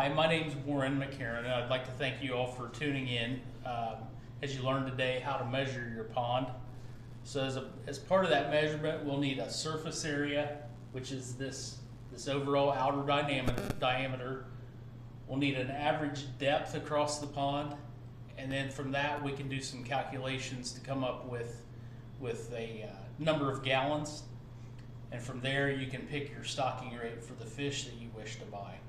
Hi, my name's Warren McCarron, and I'd like to thank you all for tuning in as you learn today how to measure your pond. So as part of that measurement, we'll need a surface area, which is this overall outer diameter. We'll need an average depth across the pond, and then from that we can do some calculations to come up with a number of gallons. And from there you can pick your stocking rate for the fish that you wish to buy.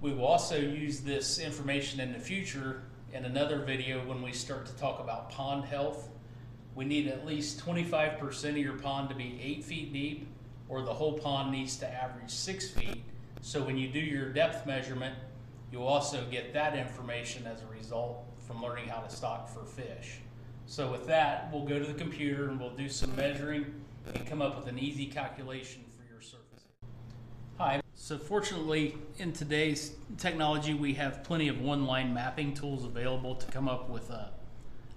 We will also use this information in the future in another video when we start to talk about pond health. We need at least 25% of your pond to be 8 feet deep, or the whole pond needs to average 6 feet. So when you do your depth measurement, you'll also get that information as a result from learning how to stock for fish. So with that, we'll go to the computer and we'll do some measuring and come up with an easy calculation for your surface. Hi. So fortunately, in today's technology, we have plenty of one-line mapping tools available to come up with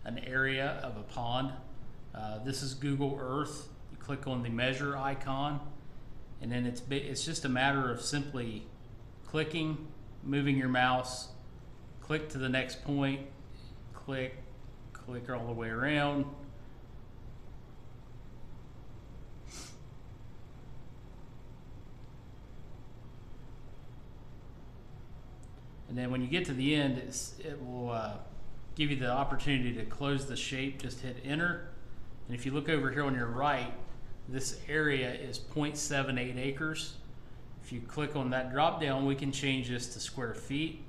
an area of a pond. This is Google Earth. You click on the measure icon, and then it's just a matter of simply clicking, moving your mouse, click to the next point, click all the way around. And then when you get to the end, it will give you the opportunity to close the shape. Just hit enter. And if you look over here on your right, this area is 0.78 acres. If you click on that drop down, we can change this to square feet.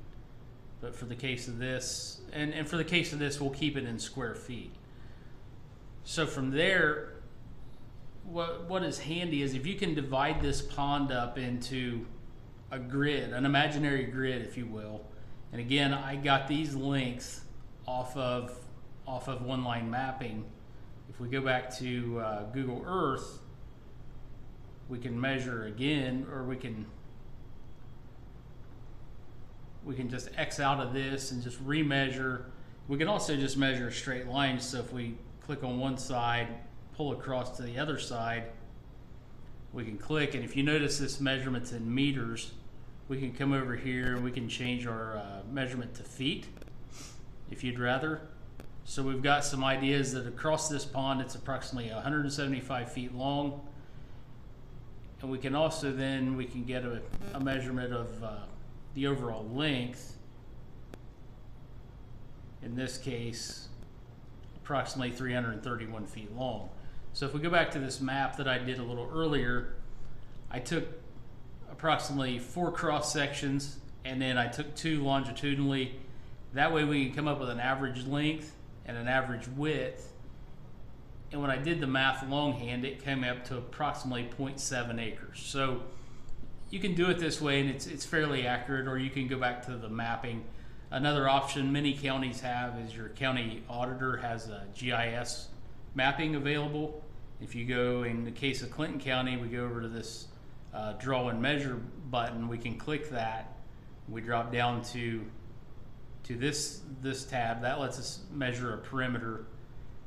But for the case of this, and for the case of this, we'll keep it in square feet. So from there, what is handy is if you can divide this pond up into a grid, an imaginary grid, if you will. And again, I got these links off of one-line mapping. If we go back to Google Earth, we can measure again, or we can just X out of this and just remeasure. We can also just measure straight lines. So if we click on one side, pull across to the other side, we can click, and if you notice this measurement's in meters, we can come over here and we can change our measurement to feet if you'd rather. So we've got some ideas that across this pond it's approximately 175 feet long, and we can also then we can get a measurement of the overall length, in this case approximately 331 feet long. So if we go back to this map that I did a little earlier, I took approximately 4 cross sections and then I took 2 longitudinally. That way we can come up with an average length and an average width. And when I did the math longhand, it came up to approximately 0.7 acres. So you can do it this way and it's fairly accurate, or you can go back to the mapping. Another option many counties have is your county auditor has a GIS mapping available. If you go, in the case of Clinton County, we go over to this draw and measure button. We can click that. We drop down to this tab that lets us measure a perimeter,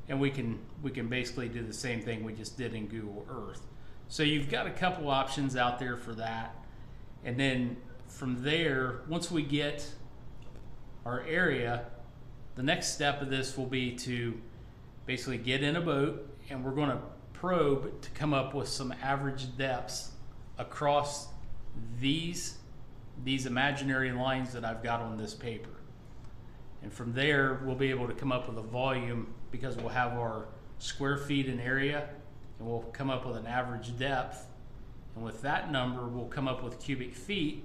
and we can basically do the same thing we just did in Google Earth. So you've got a couple options out there for that. And then from there, once we get our area, the next step of this will be to basically get in a boat, and we're going to probe to come up with some average depths across these imaginary lines that I've got on this paper. And from there, we'll be able to come up with a volume, because we'll have our square feet in area, and we'll come up with an average depth. And with that number, we'll come up with cubic feet.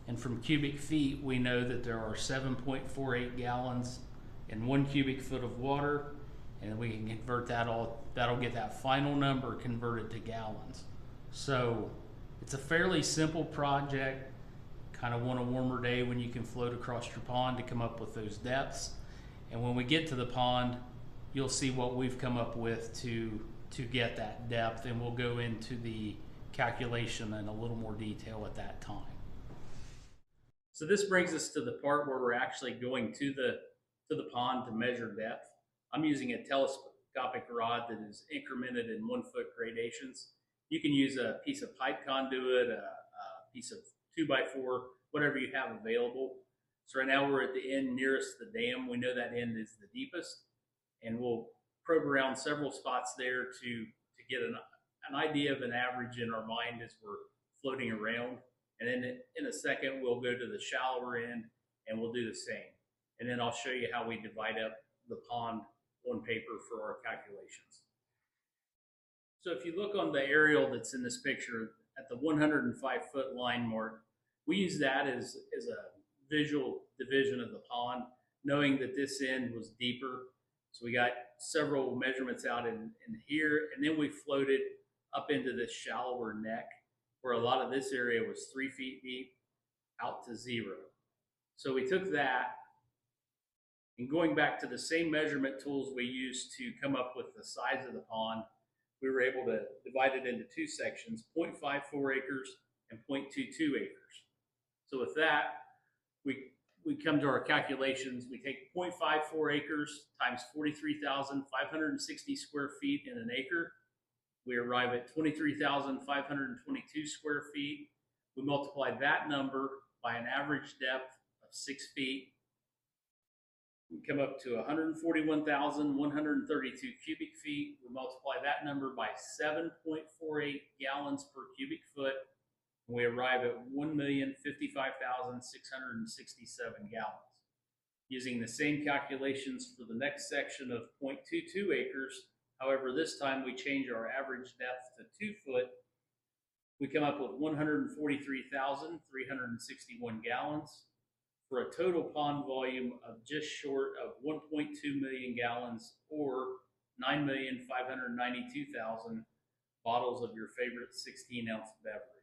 And from cubic feet, we know that there are 7.48 gallons in 1 cubic foot of water. And we can convert that that'll get that final number converted to gallons. So it's a fairly simple project, kind of want a warmer day when you can float across your pond to come up with those depths. And when we get to the pond, you'll see what we've come up with to get that depth, and we'll go into the calculation in a little more detail at that time. So this brings us to the part where we're actually going to the pond to measure depth. I'm using a telescopic rod that is incremented in 1 foot gradations. You can use a piece of pipe conduit, a piece of 2x4, whatever you have available. So right now we're at the end nearest the dam. We know that end is the deepest, and we'll probe around several spots there to get an idea of an average in our mind as we're floating around. And then in a second, we'll go to the shallower end and we'll do the same. And then I'll show you how we divide up the pond on paper for our calculations. So if you look on the aerial that's in this picture at the 105-foot line mark, we use that as a visual division of the pond, knowing that this end was deeper. So we got several measurements out in here, and then we floated up into this shallower neck where a lot of this area was 3 feet deep out to 0. So we took that, and going back to the same measurement tools we used to come up with the size of the pond, we were able to divide it into 2 sections, 0.54 acres and 0.22 acres. So with that, we come to our calculations. We take 0.54 acres times 43,560 square feet in an acre. We arrive at 23,522 square feet. We multiply that number by an average depth of 6 feet. We come up to 141,132 cubic feet. We multiply that number by 7.48 gallons per cubic foot. And we arrive at 1,055,667 gallons. Using the same calculations for the next section of 0.22 acres, however, this time we change our average depth to 2 foot. We come up with 143,361 gallons for a total pond volume of just short of 1.2 million gallons, or 9,592,000 bottles of your favorite 16-ounce beverage.